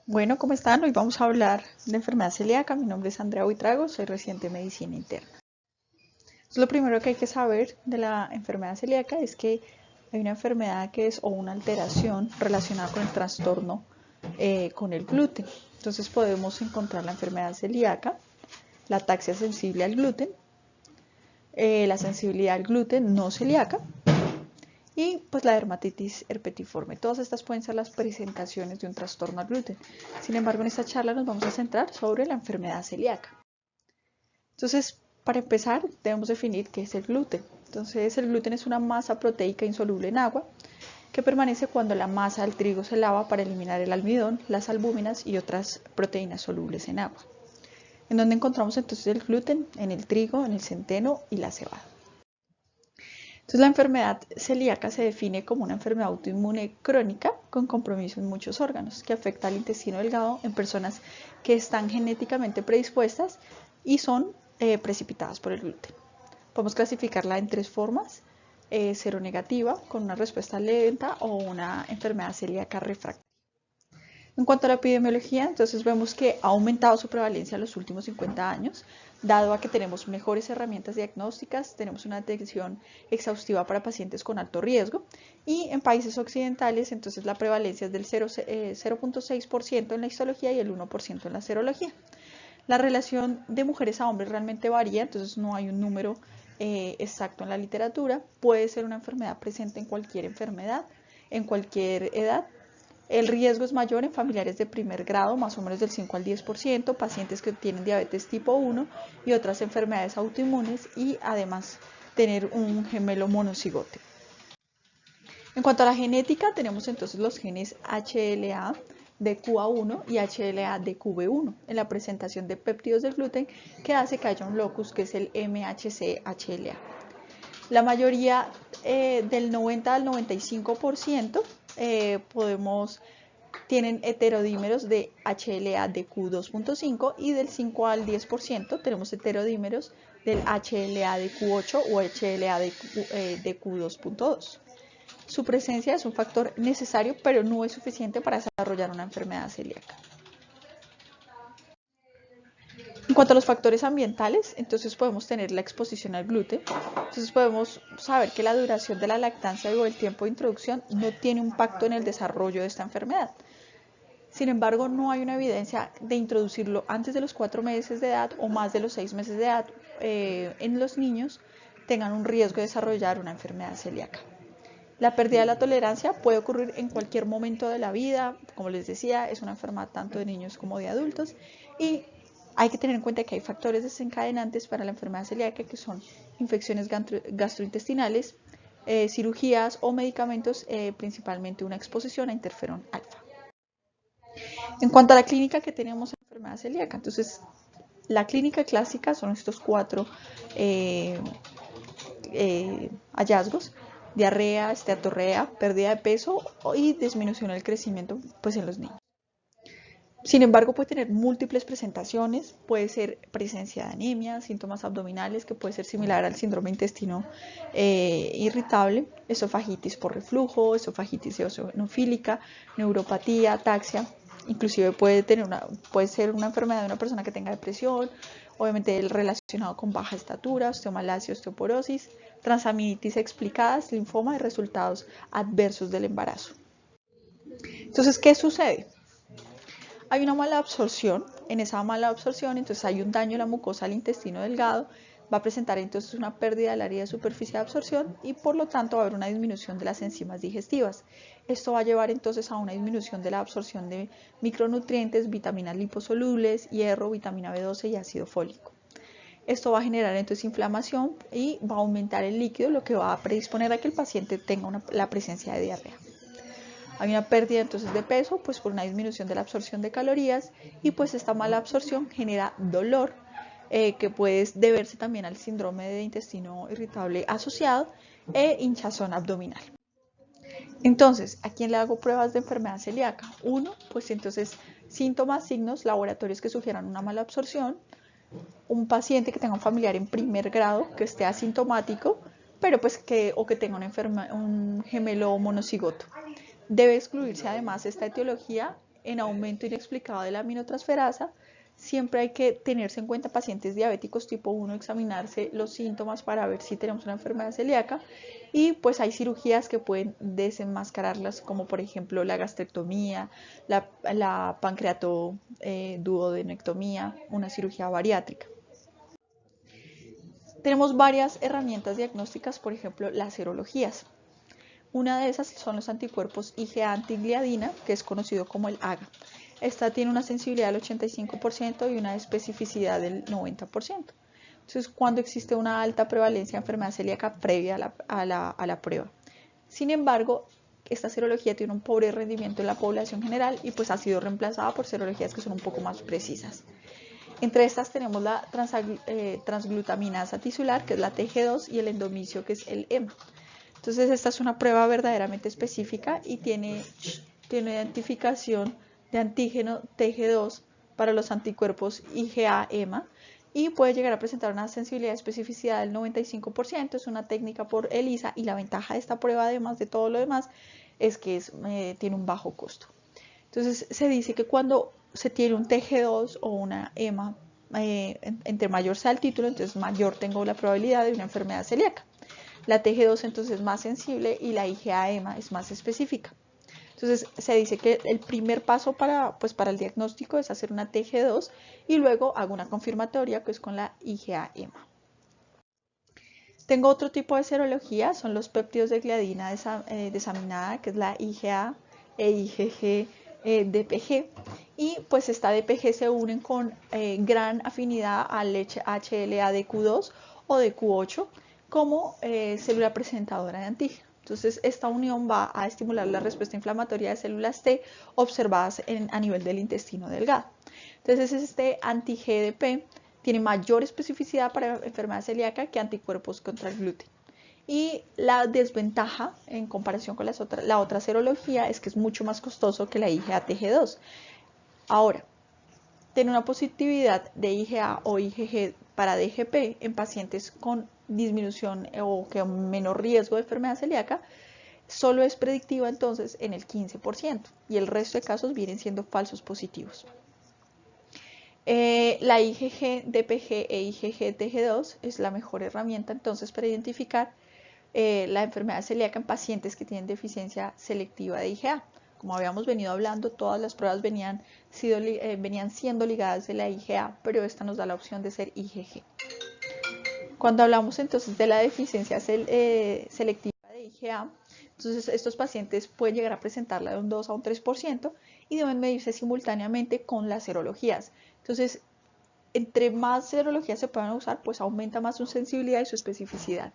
Bueno, ¿cómo están? Hoy vamos a hablar de enfermedad celíaca. Mi nombre es Andrea Buitrago, soy residente de medicina interna. Entonces, lo primero que hay que saber de la enfermedad celíaca es que hay una enfermedad que es o una alteración relacionada con el trastorno con el gluten. Entonces podemos encontrar la enfermedad celíaca, la ataxia sensible al gluten, la sensibilidad al gluten no celíaca y pues la dermatitis herpetiforme. Todas estas pueden ser las presentaciones de un trastorno al gluten. Sin embargo, en esta charla nos vamos a centrar sobre la enfermedad celíaca. Entonces, para empezar, debemos definir qué es el gluten. Entonces, el gluten es una masa proteica insoluble en agua que permanece cuando la masa del trigo se lava para eliminar el almidón, las albúminas y otras proteínas solubles en agua. ¿En dónde encontramos entonces el gluten? En el trigo, en el centeno y la cebada. Entonces, la enfermedad celíaca se define como una enfermedad autoinmune crónica con compromiso en muchos órganos que afecta al intestino delgado en personas que están genéticamente predispuestas y son precipitadas por el gluten. Podemos clasificarla en tres formas: seronegativa, con una respuesta lenta, o una enfermedad celíaca refractaria. En cuanto a la epidemiología, entonces vemos que ha aumentado su prevalencia en los últimos 50 años, dado a que tenemos mejores herramientas diagnósticas, tenemos una detección exhaustiva para pacientes con alto riesgo, y en países occidentales entonces la prevalencia es del 0.6% en la histología y el 1% en la serología. La relación de mujeres a hombres realmente varía, entonces no hay un número exacto en la literatura. Puede ser una enfermedad presente en cualquier enfermedad, en cualquier edad. El riesgo es mayor en familiares de primer grado, más o menos del 5 al 10%, pacientes que tienen diabetes tipo 1 y otras enfermedades autoinmunes, y además tener un gemelo monocigote. En cuanto a la genética, tenemos entonces los genes HLA de QA1 y HLA de QB1 en la presentación de péptidos del gluten, que hace que haya un locus que es el MHC-HLA. La mayoría, del 90 al 95%, tienen heterodímeros de HLA de Q2.5, y del 5 al 10% tenemos heterodímeros del HLA de Q8 o HLA de Q2.2. Su presencia es un factor necesario, pero no es suficiente para desarrollar una enfermedad celíaca. En cuanto a los factores ambientales, entonces podemos tener la exposición al gluten. Entonces podemos saber que la duración de la lactancia o el tiempo de introducción no tiene impacto en el desarrollo de esta enfermedad. Sin embargo, no hay una evidencia de introducirlo antes de los 4 meses de edad o más de los 6 meses de edad en los niños tengan un riesgo de desarrollar una enfermedad celíaca. La pérdida de la tolerancia puede ocurrir en cualquier momento de la vida. Como les decía, es una enfermedad tanto de niños como de adultos, y hay que tener en cuenta que hay factores desencadenantes para la enfermedad celíaca, que son infecciones gastrointestinales, cirugías o medicamentos, principalmente una exposición a interferón alfa. En cuanto a la clínica que tenemos en enfermedad celíaca, entonces la clínica clásica son estos 4 hallazgos: diarrea, esteatorrea, pérdida de peso y disminución del crecimiento pues, en los niños. Sin embargo, puede tener múltiples presentaciones, puede ser presencia de anemia, síntomas abdominales, que puede ser similar al síndrome intestino irritable, esofagitis por reflujo, esofagitis eosinofílica, neuropatía, ataxia. Inclusive puede ser una enfermedad de una persona que tenga depresión, obviamente relacionado con baja estatura, osteomalacia, osteoporosis, transaminitis explicadas, linfoma y resultados adversos del embarazo. Entonces, ¿qué sucede? Hay una mala absorción. En esa mala absorción, entonces hay un daño en la mucosa del intestino delgado, va a presentar entonces una pérdida del área de superficie de absorción, y por lo tanto va a haber una disminución de las enzimas digestivas. Esto va a llevar entonces a una disminución de la absorción de micronutrientes, vitaminas liposolubles, hierro, vitamina B12 y ácido fólico. Esto va a generar entonces inflamación y va a aumentar el líquido, lo que va a predisponer a que el paciente tenga la presencia de diarrea. Hay una pérdida entonces de peso, pues por una disminución de la absorción de calorías, y pues esta mala absorción genera dolor, que puede deberse también al síndrome de intestino irritable asociado e hinchazón abdominal. Entonces, ¿a quién le hago pruebas de enfermedad celíaca? Uno, pues entonces síntomas, signos, laboratorios que sugieran una mala absorción, un paciente que tenga un familiar en primer grado que esté asintomático, pero pues que tenga un gemelo monocigoto. Debe excluirse además esta etiología en aumento inexplicado de la aminotransferasa, siempre hay que tenerse en cuenta pacientes diabéticos tipo 1, examinarse los síntomas para ver si tenemos una enfermedad celíaca, y pues hay cirugías que pueden desenmascararlas, como por ejemplo la gastrectomía, la pancreatoduodenectomía, una cirugía bariátrica. Tenemos varias herramientas diagnósticas, por ejemplo las serologías. Una de esas son los anticuerpos IgA antigliadina, que es conocido como el AGA. Esta tiene una sensibilidad del 85% y una especificidad del 90%. Entonces, cuando existe una alta prevalencia de enfermedad celíaca previa a la prueba. Sin embargo, esta serología tiene un pobre rendimiento en la población general y pues ha sido reemplazada por serologías que son un poco más precisas. Entre estas tenemos la transglutaminasa tisular, que es la TG2, y el endomicio, que es el EMA. Entonces esta es una prueba verdaderamente específica y tiene identificación de antígeno TG2 para los anticuerpos IgA-EMA y puede llegar a presentar una sensibilidad y especificidad del 95%. Es una técnica por ELISA y la ventaja de esta prueba, además de todo lo demás, es que tiene un bajo costo. Entonces se dice que cuando se tiene un TG2 o una EMA, entre mayor sea el título, entonces mayor tengo la probabilidad de una enfermedad celíaca. La TG2 entonces es más sensible y la IgA-EMA es más específica. Entonces se dice que el primer paso para el diagnóstico es hacer una TG2 y luego hago una confirmatoria, que es con la IgA-EMA. Tengo otro tipo de serología, son los péptidos de gliadina desaminada, que es la IgA e IgG DPG, y pues esta DPG se unen con gran afinidad al HLA-DQ2 o DQ8 como célula presentadora de antígeno. Entonces esta unión va a estimular la respuesta inflamatoria de células T observadas a nivel del intestino delgado. Entonces este anti-GDP tiene mayor especificidad para enfermedad celíaca que anticuerpos contra el gluten. Y la desventaja en comparación con la otra serología es que es mucho más costoso que la IgA-TG2. Ahora, tiene una positividad de IgA o IgG para DGP en pacientes con disminución o con menor riesgo de enfermedad celíaca, solo es predictiva entonces en el 15% y el resto de casos vienen siendo falsos positivos. La IgG DPG e IgG TG2 es la mejor herramienta entonces para identificar la enfermedad celíaca en pacientes que tienen deficiencia selectiva de IgA. Como habíamos venido hablando, todas las pruebas venían siendo ligadas de la IgA, pero esta nos da la opción de ser IgG. Cuando hablamos entonces de la deficiencia selectiva de IgA, entonces estos pacientes pueden llegar a presentarla de un 2 a un 3% y deben medirse simultáneamente con las serologías. Entonces, entre más serologías se puedan usar, pues aumenta más su sensibilidad y su especificidad.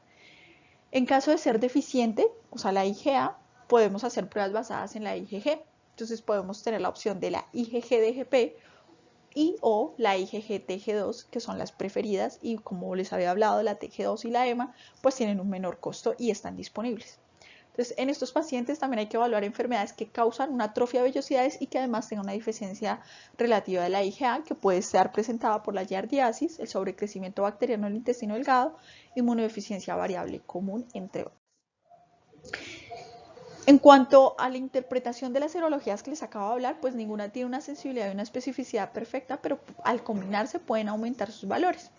En caso de ser deficiente, o sea, la IgA, podemos hacer pruebas basadas en la IgG. Entonces podemos tener la opción de la IgG-DGP y o la IgG-TG2, que son las preferidas, y como les había hablado, la TG2 y la EMA, pues tienen un menor costo y están disponibles. Entonces, en estos pacientes también hay que evaluar enfermedades que causan una atrofia de vellosidades y que además tengan una deficiencia relativa de la IgA, que puede estar presentada por la giardiasis, el sobrecrecimiento bacteriano del intestino delgado, inmunodeficiencia variable común, entre otros. En cuanto a la interpretación de las serologías que les acabo de hablar, pues ninguna tiene una sensibilidad y una especificidad perfecta, pero al combinarse pueden aumentar sus valores.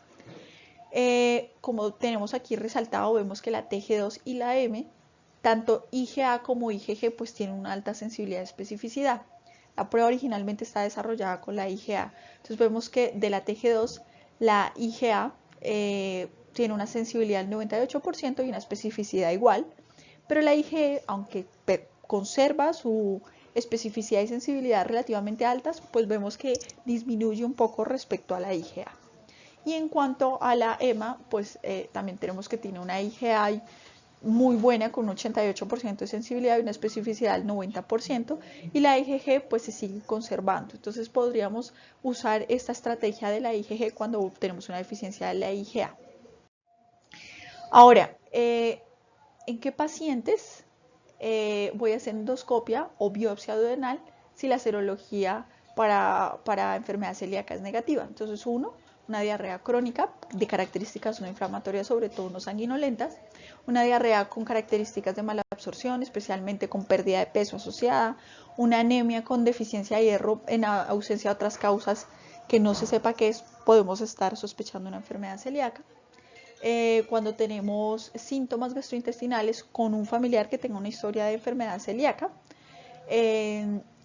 Como tenemos aquí resaltado, vemos que la TG2 y la M, tanto IgA como IgG, pues tienen una alta sensibilidad y especificidad. La prueba originalmente está desarrollada con la IgA. Entonces vemos que de la TG2, la IgA tiene una sensibilidad del 98% y una especificidad igual, pero la IgE, aunque conserva su especificidad y sensibilidad relativamente altas, pues vemos que disminuye un poco respecto a la IgA. Y en cuanto a la EMA, pues también tenemos que tiene una IgA muy buena con un 88% de sensibilidad y una especificidad del 90%, y la IgG pues se sigue conservando. Entonces podríamos usar esta estrategia de la IgG cuando tenemos una deficiencia de la IgA. Ahora, ¿en qué pacientes voy a hacer endoscopia o biopsia duodenal si la serología para enfermedad celíaca es negativa? Entonces, uno, una diarrea crónica de características no inflamatorias, sobre todo no sanguinolentas, una diarrea con características de mala absorción, especialmente con pérdida de peso asociada, una anemia con deficiencia de hierro en ausencia de otras causas que no se sepa qué es, podemos estar sospechando una enfermedad celíaca. Cuando tenemos síntomas gastrointestinales con un familiar que tenga una historia de enfermedad celíaca,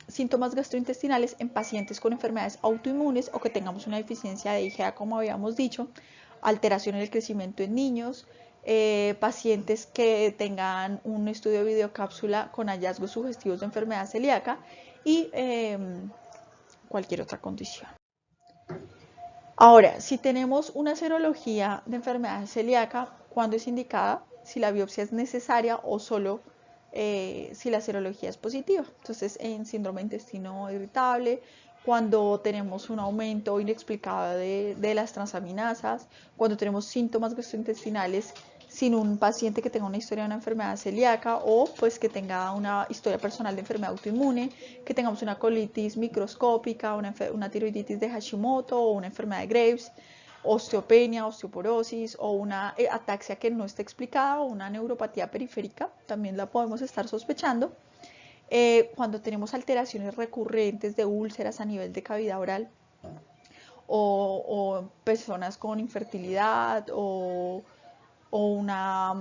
síntomas gastrointestinales en pacientes con enfermedades autoinmunes o que tengamos una deficiencia de IgA, como habíamos dicho, alteración en el crecimiento en niños, pacientes que tengan un estudio de videocápsula con hallazgos sugestivos de enfermedad celíaca y cualquier otra condición. Ahora, si tenemos una serología de enfermedad celíaca, ¿cuándo es indicada? Si la biopsia es necesaria o solo si la serología es positiva. Entonces, en síndrome de intestino irritable, cuando tenemos un aumento inexplicado de las transaminasas, cuando tenemos síntomas gastrointestinales sin un paciente que tenga una historia de una enfermedad celíaca o pues que tenga una historia personal de enfermedad autoinmune, que tengamos una colitis microscópica, una tiroiditis de Hashimoto o una enfermedad de Graves, osteopenia, osteoporosis o una ataxia que no está explicada o una neuropatía periférica, también la podemos estar sospechando. Cuando tenemos alteraciones recurrentes de úlceras a nivel de cavidad oral o personas con infertilidad o una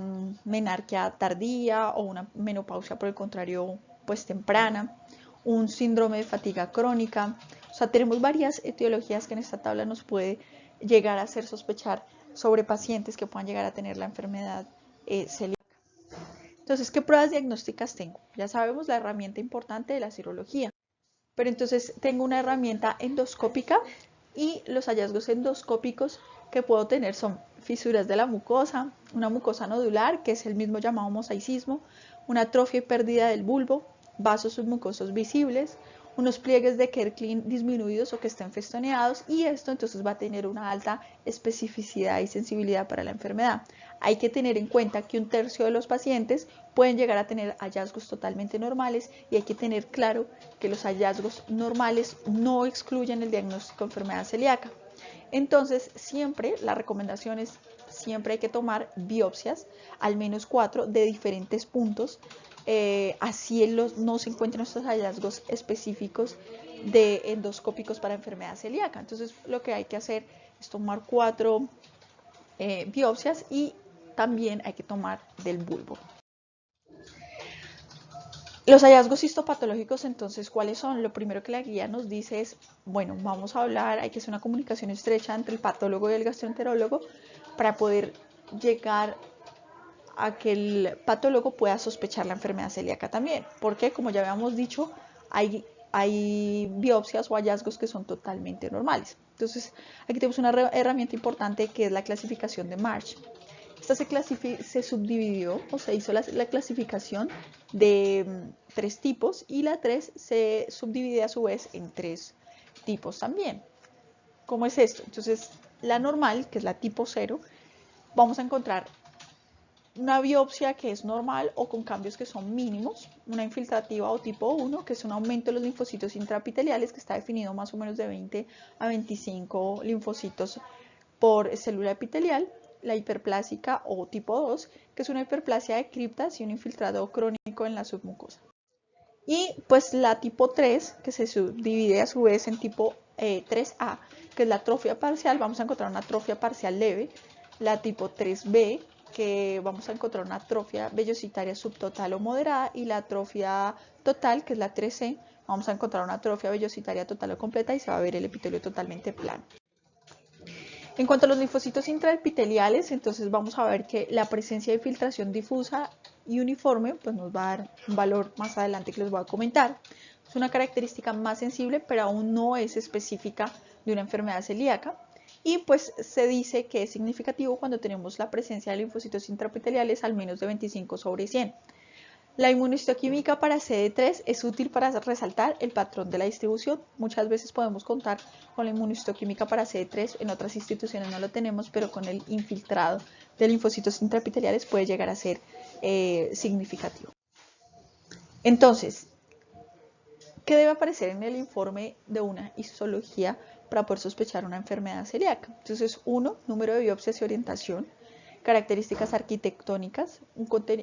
menarquia tardía o una menopausia por el contrario pues temprana, un síndrome de fatiga crónica. O sea, tenemos varias etiologías que en esta tabla nos puede llegar a hacer sospechar sobre pacientes que puedan llegar a tener la enfermedad celíaca. Entonces, ¿qué pruebas diagnósticas tengo? Ya sabemos la herramienta importante de la serología, pero entonces tengo una herramienta endoscópica y los hallazgos endoscópicos que puedo tener son fisuras de la mucosa, una mucosa nodular, que es el mismo llamado mosaicismo, una atrofia y pérdida del bulbo, vasos submucosos visibles, unos pliegues de Kerklin disminuidos o que estén festoneados, y esto entonces va a tener una alta especificidad y sensibilidad para la enfermedad. Hay que tener en cuenta que 1/3 de los pacientes pueden llegar a tener hallazgos totalmente normales y hay que tener claro que los hallazgos normales no excluyen el diagnóstico de enfermedad celíaca. Entonces, siempre la recomendación es, siempre hay que tomar biopsias, al menos 4 de diferentes puntos, así no se encuentran estos hallazgos específicos de endoscópicos para enfermedad celíaca. Entonces, lo que hay que hacer es tomar 4 biopsias y también hay que tomar del bulbo. Los hallazgos histopatológicos, entonces, ¿cuáles son? Lo primero que la guía nos dice es, bueno, vamos a hablar, hay que hacer una comunicación estrecha entre el patólogo y el gastroenterólogo para poder llegar a que el patólogo pueda sospechar la enfermedad celíaca también. Porque, como ya habíamos dicho, hay biopsias o hallazgos que son totalmente normales. Entonces, aquí tenemos una herramienta importante que es la clasificación de March. Esta se subdividió o se hizo la clasificación de 3 tipos y la 3 se subdivide a su vez en 3 tipos también. ¿Cómo es esto? Entonces, la normal, que es la tipo 0, vamos a encontrar una biopsia que es normal o con cambios que son mínimos, una infiltrativa o tipo 1, que es un aumento de los linfocitos intraepiteliales que está definido más o menos de 20 a 25 linfocitos por célula epitelial, la hiperplásica o tipo 2, que es una hiperplasia de criptas y un infiltrado crónico en la submucosa. Y pues la tipo 3, que se subdivide a su vez en tipo 3A, que es la atrofia parcial, vamos a encontrar una atrofia parcial leve, la tipo 3B, que vamos a encontrar una atrofia vellositaria subtotal o moderada, y la atrofia total, que es la 3C, vamos a encontrar una atrofia vellositaria total o completa y se va a ver el epitelio totalmente plano. En cuanto a los linfocitos intraepiteliales, entonces vamos a ver que la presencia de filtración difusa y uniforme pues nos va a dar un valor más adelante que les voy a comentar. Es una característica más sensible, pero aún no es específica de una enfermedad celíaca. Y pues se dice que es significativo cuando tenemos la presencia de linfocitos intraepiteliales al menos de 25/100. La inmunohistoquímica para CD3 es útil para resaltar el patrón de la distribución. Muchas veces podemos contar con la inmunohistoquímica para CD3, en otras instituciones no lo tenemos, pero con el infiltrado de linfocitos intraepiteliales puede llegar a ser significativo. Entonces, ¿Qué debe aparecer en el informe de una histología para poder sospechar una enfermedad celíaca? Entonces, 1, número de biopsias y orientación, características arquitectónicas,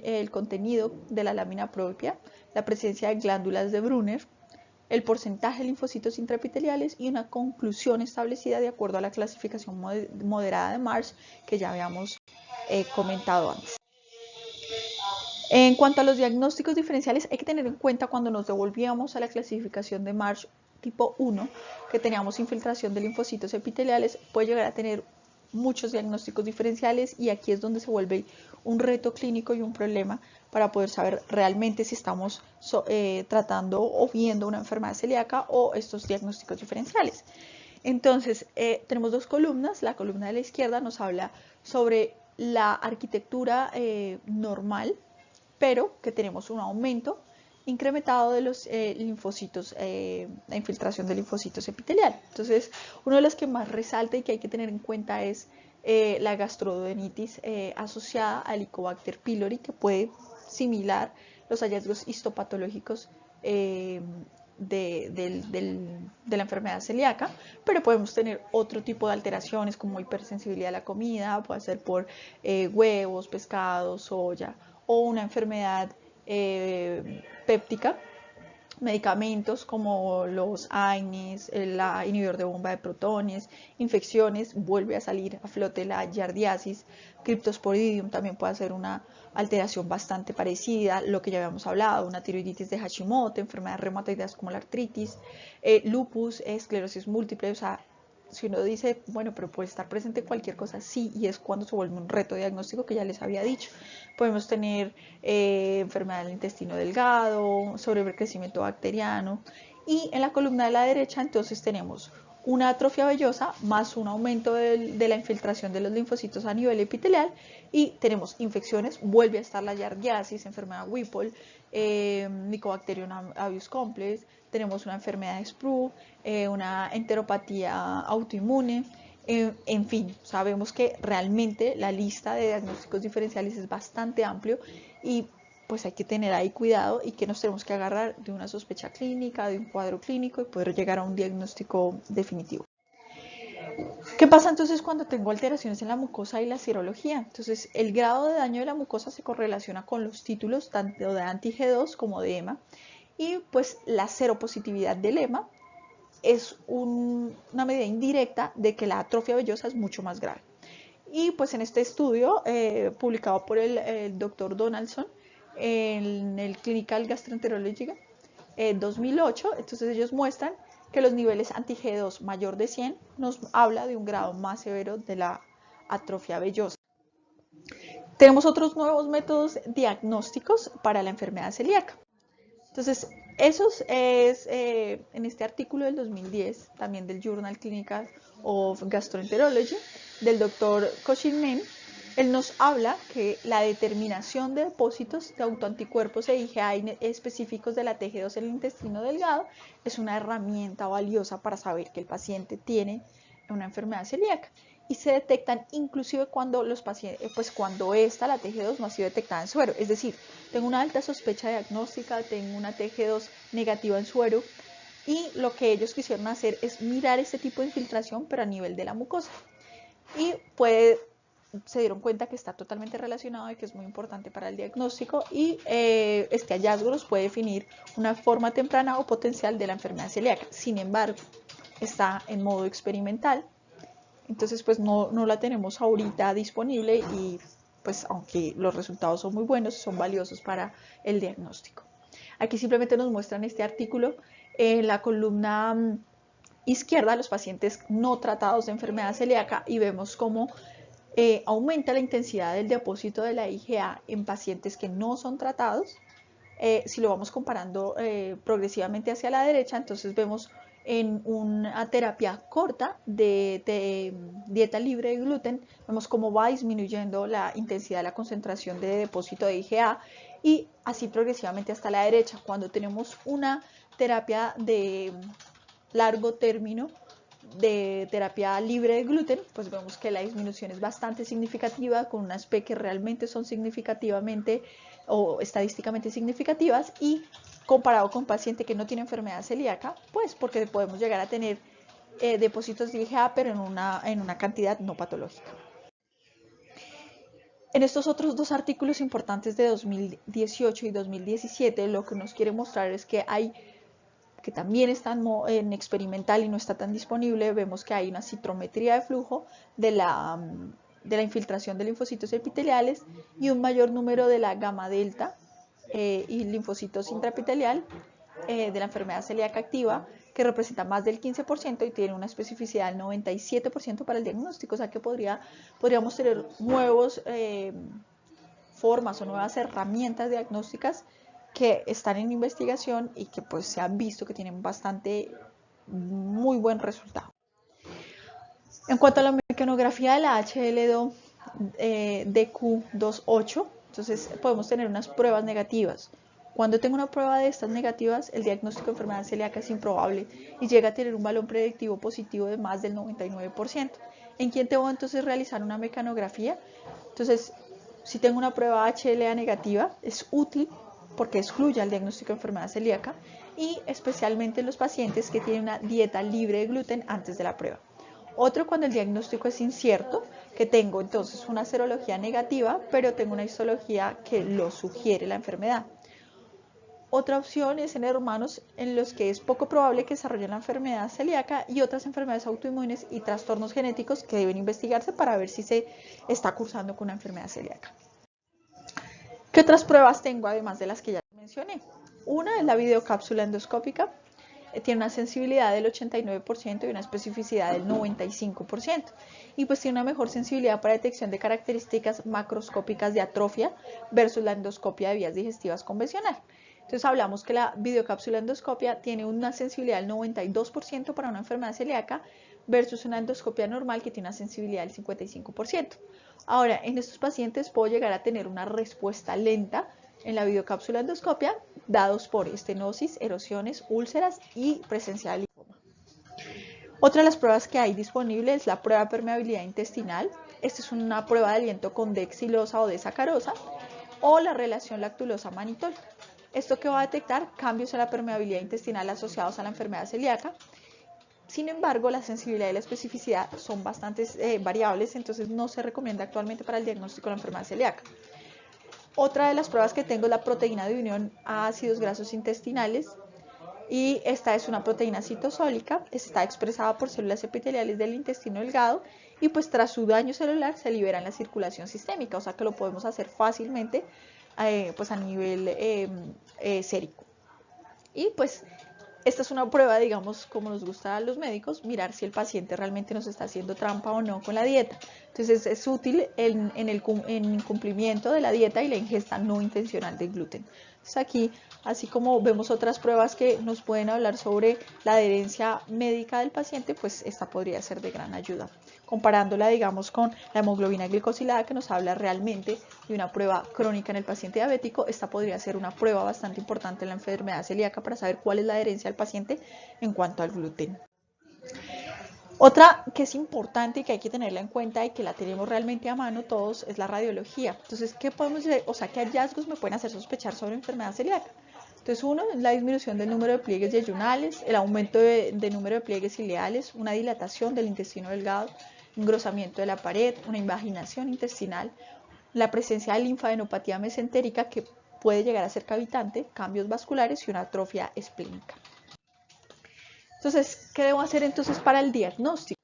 el contenido de la lámina propia, la presencia de glándulas de Brunner, el porcentaje de linfocitos intraepiteliales y una conclusión establecida de acuerdo a la clasificación moderada de Marsh que ya habíamos comentado antes. En cuanto a los diagnósticos diferenciales, hay que tener en cuenta cuando nos devolvíamos a la clasificación de Marsh tipo 1, que teníamos infiltración de linfocitos epiteliales, puede llegar a tener muchos diagnósticos diferenciales y aquí es donde se vuelve un reto clínico y un problema para poder saber realmente si estamos tratando o viendo una enfermedad celíaca o estos diagnósticos diferenciales. Entonces, tenemos dos columnas. La columna de la izquierda nos habla sobre la arquitectura normal, pero que tenemos un aumento incrementado de los linfocitos, la infiltración de linfocitos epiteliales. Entonces, uno de los que más resalta y que hay que tener en cuenta es la gastroduodenitis asociada al Helicobacter pylori, que puede similar los hallazgos histopatológicos de la enfermedad celíaca, pero podemos tener otro tipo de alteraciones como hipersensibilidad a la comida, puede ser por huevos, pescados, soya, o una enfermedad péptica, medicamentos como los AINES, el inhibidor de bomba de protones, infecciones, vuelve a salir a flote la giardiasis, Cryptosporidium también puede ser una alteración bastante parecida, lo que ya habíamos hablado, una tiroiditis de Hashimoto, enfermedades reumatoideas como la artritis, lupus, esclerosis múltiple, o sea, si uno dice, bueno, pero puede estar presente cualquier cosa, sí, y es cuando se vuelve un reto diagnóstico que ya les había dicho. Podemos tener enfermedad del intestino delgado, sobrecrecimiento bacteriano, y en la columna de la derecha entonces tenemos una atrofia vellosa más un aumento de la infiltración de los linfocitos a nivel epitelial y tenemos infecciones, vuelve a estar la giardiasis, enfermedad Whipple, Mycobacterium avius complex, tenemos una enfermedad de Sprue, una enteropatía autoinmune, en fin, sabemos que realmente la lista de diagnósticos diferenciales es bastante amplio y pues hay que tener ahí cuidado y que nos tenemos que agarrar de una sospecha clínica, de un cuadro clínico y poder llegar a un diagnóstico definitivo. ¿Qué pasa entonces cuando tengo alteraciones en la mucosa y la serología? Entonces, el grado de daño de la mucosa se correlaciona con los títulos tanto de anti-G2 como de EMA y pues la seropositividad del EMA es una medida indirecta de que la atrofia vellosa es mucho más grave. Y pues en este estudio publicado por el doctor Donaldson en el Clinical Gastroenterology 2008, entonces ellos muestran que los niveles anti-G2 mayor de 100 nos habla de un grado más severo de la atrofia vellosa. Tenemos otros nuevos métodos diagnósticos para la enfermedad celíaca. Entonces, esos es en este artículo del 2010, también del Journal Clinical of Gastroenterology, del doctor Koshin-Men, él nos habla que la determinación de depósitos de autoanticuerpos e IgA específicos de la TG2 en el intestino delgado es una herramienta valiosa para saber que el paciente tiene una enfermedad celíaca y se detectan inclusive cuando los pacientes, pues cuando la TG2 no ha sido detectada en suero, es decir, tengo una alta sospecha diagnóstica, tengo una TG2 negativa en suero y lo que ellos quisieron hacer es mirar este tipo de infiltración pero a nivel de la mucosa y se dieron cuenta que está totalmente relacionado y que es muy importante para el diagnóstico y este hallazgo nos puede definir una forma temprana o potencial de la enfermedad celíaca. Sin embargo, está en modo experimental, entonces pues no la tenemos ahorita disponible y pues aunque los resultados son muy buenos, son valiosos para el diagnóstico. Aquí simplemente nos muestran este artículo en la columna izquierda, los pacientes no tratados de enfermedad celíaca y vemos cómo aumenta la intensidad del depósito de la IgA en pacientes que no son tratados. Si lo vamos comparando progresivamente hacia la derecha, entonces vemos en una terapia corta de dieta libre de gluten, vemos cómo va disminuyendo la intensidad de la concentración de depósito de IgA y así progresivamente hasta la derecha. Cuando tenemos una terapia de largo término, de terapia libre de gluten, pues vemos que la disminución es bastante significativa, con unas P que realmente son significativamente o estadísticamente significativas, y comparado con un paciente que no tiene enfermedad celíaca, pues porque podemos llegar a tener depósitos de IgA, pero en una cantidad no patológica. En estos otros dos artículos importantes de 2018 y 2017, lo que nos quiere mostrar es que que también está en experimental y no está tan disponible, vemos que hay una citrometría de flujo de la infiltración de linfocitos epiteliales y un mayor número de la gamma delta y linfocitos intraepitelial de la enfermedad celíaca activa, que representa más del 15% y tiene una especificidad del 97% para el diagnóstico, o sea que podríamos tener nuevas formas o nuevas herramientas diagnósticas que están en investigación y que pues se han visto que tienen muy buen resultado. En cuanto a la mecanografía de la HL2 DQ28, entonces podemos tener unas pruebas negativas. Cuando tengo una prueba de estas negativas, el diagnóstico de enfermedad celíaca es improbable y llega a tener un valor predictivo positivo de más del 99%. ¿En quién debo entonces realizar una mecanografía? Entonces, si tengo una prueba HLA negativa, es útil porque excluye el diagnóstico de enfermedad celíaca y especialmente en los pacientes que tienen una dieta libre de gluten antes de la prueba. Otro cuando el diagnóstico es incierto, que tengo entonces una serología negativa, pero tengo una histología que lo sugiere la enfermedad. Otra opción es en hermanos en los que es poco probable que desarrollen la enfermedad celíaca y otras enfermedades autoinmunes y trastornos genéticos que deben investigarse para ver si se está cursando con una enfermedad celíaca. ¿Qué otras pruebas tengo además de las que ya mencioné? Una es la videocápsula endoscópica. Tiene una sensibilidad del 89% y una especificidad del 95%. Y pues tiene una mejor sensibilidad para detección de características macroscópicas de atrofia versus la endoscopia de vías digestivas convencional. Entonces hablamos que la videocápsula endoscopia tiene una sensibilidad del 92% para una enfermedad celíaca versus una endoscopia normal que tiene una sensibilidad del 55%. Ahora, en estos pacientes puedo llegar a tener una respuesta lenta en la videocápsula endoscopia, dados por estenosis, erosiones, úlceras y presencia de linfoma. Otra de las pruebas que hay disponible es la prueba de permeabilidad intestinal. Esta es una prueba de aliento con dexilosa o desacarosa o la relación lactulosa-manitol. Esto que va a detectar cambios en la permeabilidad intestinal asociados a la enfermedad celíaca. Sin embargo, la sensibilidad y la especificidad son bastante variables, entonces no se recomienda actualmente para el diagnóstico de la enfermedad celíaca. Otra de las pruebas que tengo es la proteína de unión a ácidos grasos intestinales y esta es una proteína citosólica, está expresada por células epiteliales del intestino delgado y pues tras su daño celular se libera en la circulación sistémica, o sea que lo podemos hacer fácilmente pues a nivel sérico. Y pues esta es una prueba, digamos, como nos gusta a los médicos, mirar si el paciente realmente nos está haciendo trampa o no con la dieta. Entonces es útil en incumplimiento de la dieta y la ingesta no intencional de gluten. Entonces aquí, así como vemos otras pruebas que nos pueden hablar sobre la adherencia médica del paciente, pues esta podría ser de gran ayuda. Comparándola, digamos, con la hemoglobina glicosilada que nos habla realmente de una prueba crónica en el paciente diabético, esta podría ser una prueba bastante importante en la enfermedad celíaca para saber cuál es la adherencia del paciente en cuanto al gluten. Otra que es importante y que hay que tenerla en cuenta y que la tenemos realmente a mano todos es la radiología. Entonces, ¿qué podemos decir? O sea, ¿qué hallazgos me pueden hacer sospechar sobre enfermedad celíaca? Entonces, uno es la disminución del número de pliegues yeyunales, el aumento de número de pliegues ileales, una dilatación del intestino delgado, engrosamiento de la pared, una invaginación intestinal, la presencia de linfadenopatía mesentérica que puede llegar a ser cavitante, cambios vasculares y una atrofia esplénica. Entonces, ¿qué debo hacer entonces para el diagnóstico?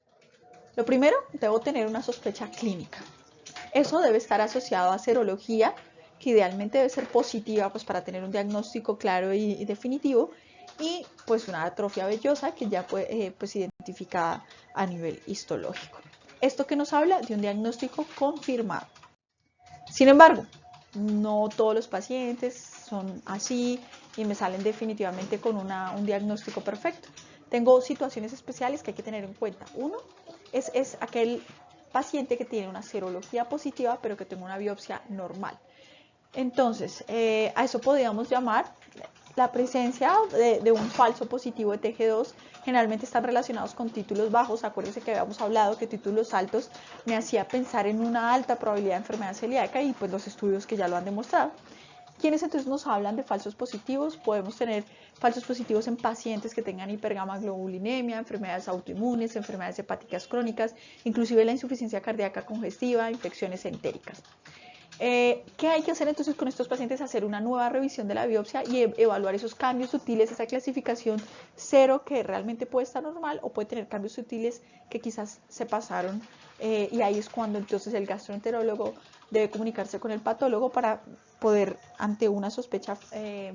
Lo primero, debo tener una sospecha clínica. Eso debe estar asociado a serología, que idealmente debe ser positiva pues, para tener un diagnóstico claro y definitivo, y pues una atrofia vellosa que ya fue pues, identificada a nivel histológico. Esto que nos habla de un diagnóstico confirmado. Sin embargo, no todos los pacientes son así y me salen definitivamente con un diagnóstico perfecto. Tengo situaciones especiales que hay que tener en cuenta. Uno es aquel paciente que tiene una serología positiva pero que tiene una biopsia normal. Entonces, a eso podríamos llamar la presencia de un falso positivo de TG2. Generalmente están relacionados con títulos bajos. Acuérdense que habíamos hablado que títulos altos me hacía pensar en una alta probabilidad de enfermedad celíaca y pues los estudios que ya lo han demostrado. ¿Quiénes entonces nos hablan de falsos positivos? Podemos tener falsos positivos en pacientes que tengan hipergamaglobulinemia, enfermedades autoinmunes, enfermedades hepáticas crónicas, inclusive la insuficiencia cardíaca congestiva, infecciones entéricas. ¿Qué hay que hacer entonces con estos pacientes? Hacer una nueva revisión de la biopsia y evaluar esos cambios sutiles, esa clasificación 0 que realmente puede estar normal o puede tener cambios sutiles que quizás se pasaron, y ahí es cuando entonces el gastroenterólogo debe comunicarse con el patólogo para poder, ante una sospecha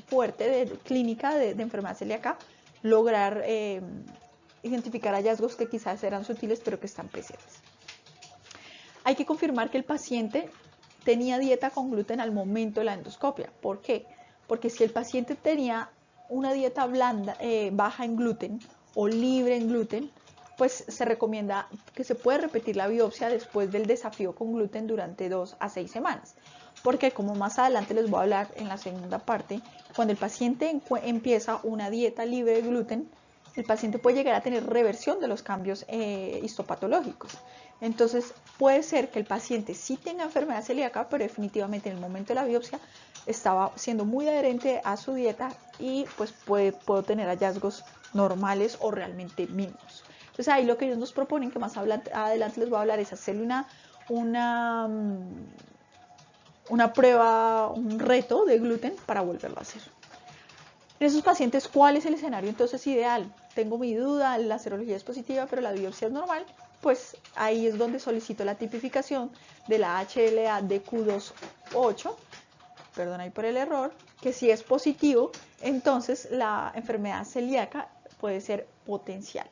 fuerte clínica de enfermedad celíaca, lograr identificar hallazgos que quizás eran sutiles pero que están presentes. Hay que confirmar que el paciente tenía dieta con gluten al momento de la endoscopia. ¿Por qué? Porque si el paciente tenía una dieta blanda, baja en gluten o libre en gluten, pues se recomienda que se puede repetir la biopsia después del desafío con gluten durante 2 a 6 semanas. Porque como más adelante les voy a hablar en la segunda parte, cuando el paciente empieza una dieta libre de gluten, el paciente puede llegar a tener reversión de los cambios histopatológicos. Entonces puede ser que el paciente sí tenga enfermedad celíaca, pero definitivamente en el momento de la biopsia estaba siendo muy adherente a su dieta y pues puedo tener hallazgos normales o realmente mínimos. Entonces ahí lo que ellos nos proponen, que más adelante les voy a hablar, es hacerle una prueba, un reto de gluten para volverlo a hacer. En esos pacientes, ¿cuál es el escenario entonces ideal? Tengo mi duda, la serología es positiva, pero la biopsia es normal, pues ahí es donde solicito la tipificación de la HLA-DQ28, perdón ahí por el error, que si es positivo, entonces la enfermedad celíaca puede ser potencial.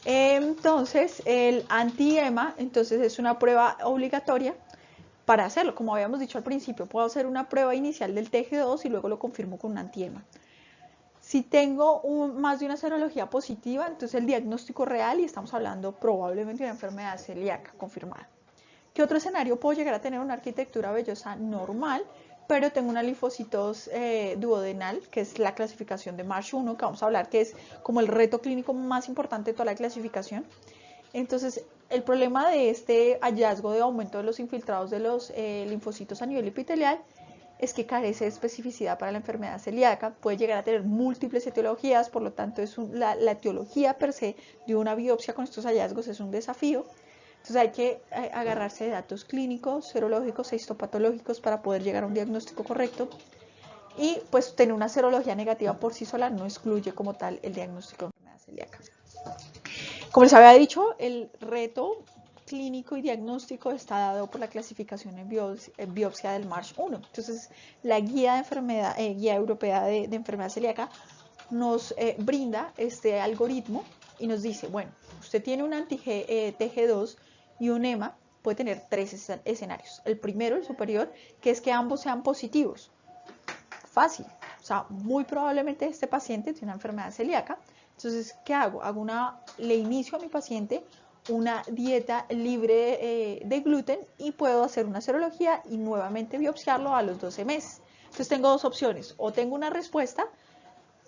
Entonces, el anti-EMA, entonces es una prueba obligatoria para hacerlo. Como habíamos dicho al principio, puedo hacer una prueba inicial del TG2 y luego lo confirmo con un anti-EMA. Si tengo más de una serología positiva, entonces el diagnóstico real, y estamos hablando probablemente de una enfermedad celíaca confirmada. ¿Qué otro escenario puedo llegar a tener? Una arquitectura vellosa normal, pero tengo una linfocitos duodenal, que es la clasificación de Marsh 1, que vamos a hablar que es como el reto clínico más importante de toda la clasificación. Entonces, el problema de este hallazgo de aumento de los infiltrados de los linfocitos a nivel epitelial es que carece de especificidad para la enfermedad celíaca, puede llegar a tener múltiples etiologías, por lo tanto la etiología per se de una biopsia con estos hallazgos es un desafío. Entonces hay que agarrarse de datos clínicos, serológicos e histopatológicos para poder llegar a un diagnóstico correcto. Y pues tener una serología negativa por sí sola no excluye como tal el diagnóstico de enfermedad celíaca. Como les había dicho, el reto clínico y diagnóstico está dado por la clasificación en biopsia del Marsh 1. Entonces, la guía de enfermedad, guía europea de enfermedad celíaca nos brinda este algoritmo y nos dice, bueno, usted tiene un anti-TG2 y un EMA, puede tener 3 escenarios. El primero, el superior, que es que ambos sean positivos. Fácil, o sea, muy probablemente este paciente tiene una enfermedad celíaca. Entonces, ¿qué hago? Le inicio a mi paciente una dieta libre de gluten y puedo hacer una serología y nuevamente biopsiarlo a los 12 meses. Entonces tengo dos opciones, o tengo una respuesta,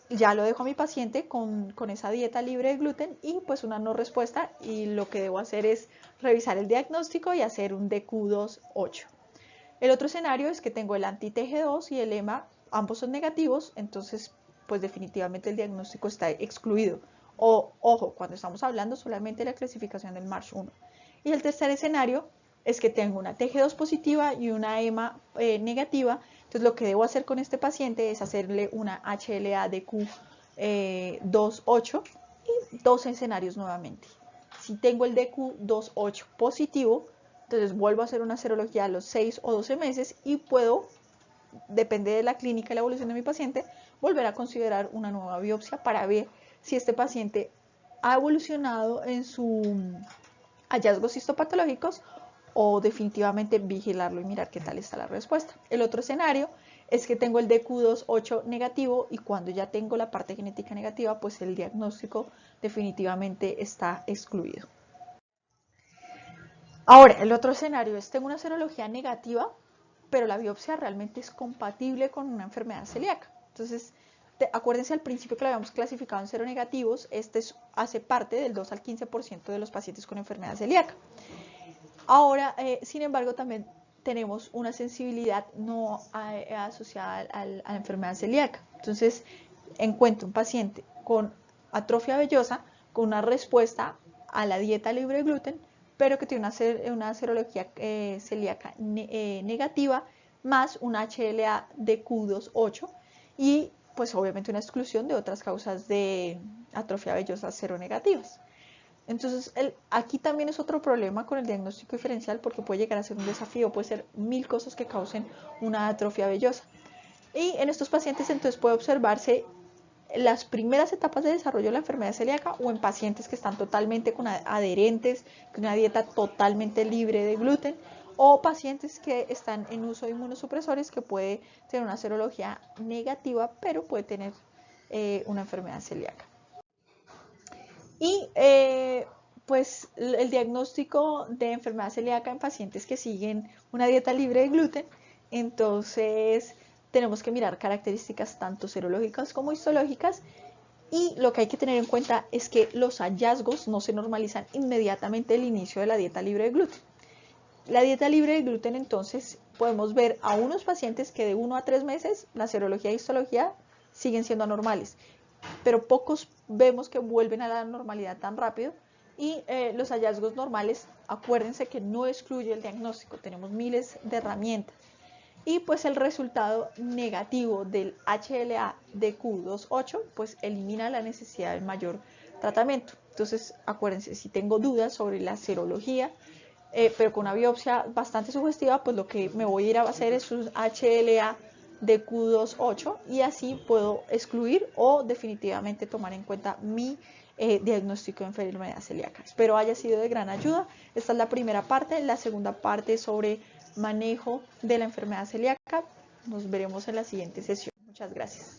ya lo dejo a mi paciente con esa dieta libre de gluten, y pues una no respuesta, y lo que debo hacer es revisar el diagnóstico y hacer un DQ28. El otro escenario es que tengo el anti-TG2 y el EMA, ambos son negativos, entonces pues definitivamente el diagnóstico está excluido. O, ojo, cuando estamos hablando solamente de la clasificación del Marsh 1. Y el tercer escenario es que tengo una TG2 positiva y una EMA negativa. Entonces lo que debo hacer con este paciente es hacerle una HLA-DQ28 y 2 escenarios nuevamente. Si tengo el DQ28 positivo, entonces vuelvo a hacer una serología a los 6 o 12 meses y puedo, depende de la clínica y la evolución de mi paciente, volver a considerar una nueva biopsia para ver si este paciente ha evolucionado en sus hallazgos histopatológicos o definitivamente vigilarlo y mirar qué tal está la respuesta. El otro escenario es que tengo el DQ28 negativo y cuando ya tengo la parte genética negativa, pues el diagnóstico definitivamente está excluido. Ahora, el otro escenario es, tengo una serología negativa, pero la biopsia realmente es compatible con una enfermedad celíaca. Entonces, acuérdense al principio que lo habíamos clasificado en seronegativos, hace parte del 2 al 15% de los pacientes con enfermedad celíaca. Ahora, sin embargo, también tenemos una sensibilidad no asociada a la enfermedad celíaca. Entonces, encuentro un paciente con atrofia vellosa, con una respuesta a la dieta libre de gluten, pero que tiene una serología celíaca negativa, más un HLA de Q2,8 y pues obviamente una exclusión de otras causas de atrofia vellosa seronegativas. Entonces, aquí también es otro problema con el diagnóstico diferencial porque puede llegar a ser un desafío, puede ser 1000 cosas que causen una atrofia vellosa. Y en estos pacientes entonces puede observarse las primeras etapas de desarrollo de la enfermedad celíaca o en pacientes que están totalmente adherentes, con una dieta totalmente libre de gluten, o pacientes que están en uso de inmunosupresores que puede tener una serología negativa, pero puede tener una enfermedad celíaca. Y pues el diagnóstico de enfermedad celíaca en pacientes que siguen una dieta libre de gluten, entonces tenemos que mirar características tanto serológicas como histológicas, y lo que hay que tener en cuenta es que los hallazgos no se normalizan inmediatamente al inicio de la dieta libre de gluten. La dieta libre de gluten, entonces, podemos ver a unos pacientes que de 1 a 3 meses la serología y histología siguen siendo anormales, pero pocos vemos que vuelven a la normalidad tan rápido. Y los hallazgos normales, acuérdense que no excluye el diagnóstico, tenemos miles de herramientas. Y pues el resultado negativo del HLA de Q2,8 pues elimina la necesidad del mayor tratamiento. Entonces acuérdense, si tengo dudas sobre la serología, pero con una biopsia bastante sugestiva, pues lo que me voy a ir a hacer es un HLA de Q2,8 y así puedo excluir o definitivamente tomar en cuenta mi diagnóstico de enfermedad celíaca. Espero haya sido de gran ayuda. Esta es la primera parte. La segunda parte es sobre manejo de la enfermedad celíaca. Nos veremos en la siguiente sesión. Muchas gracias.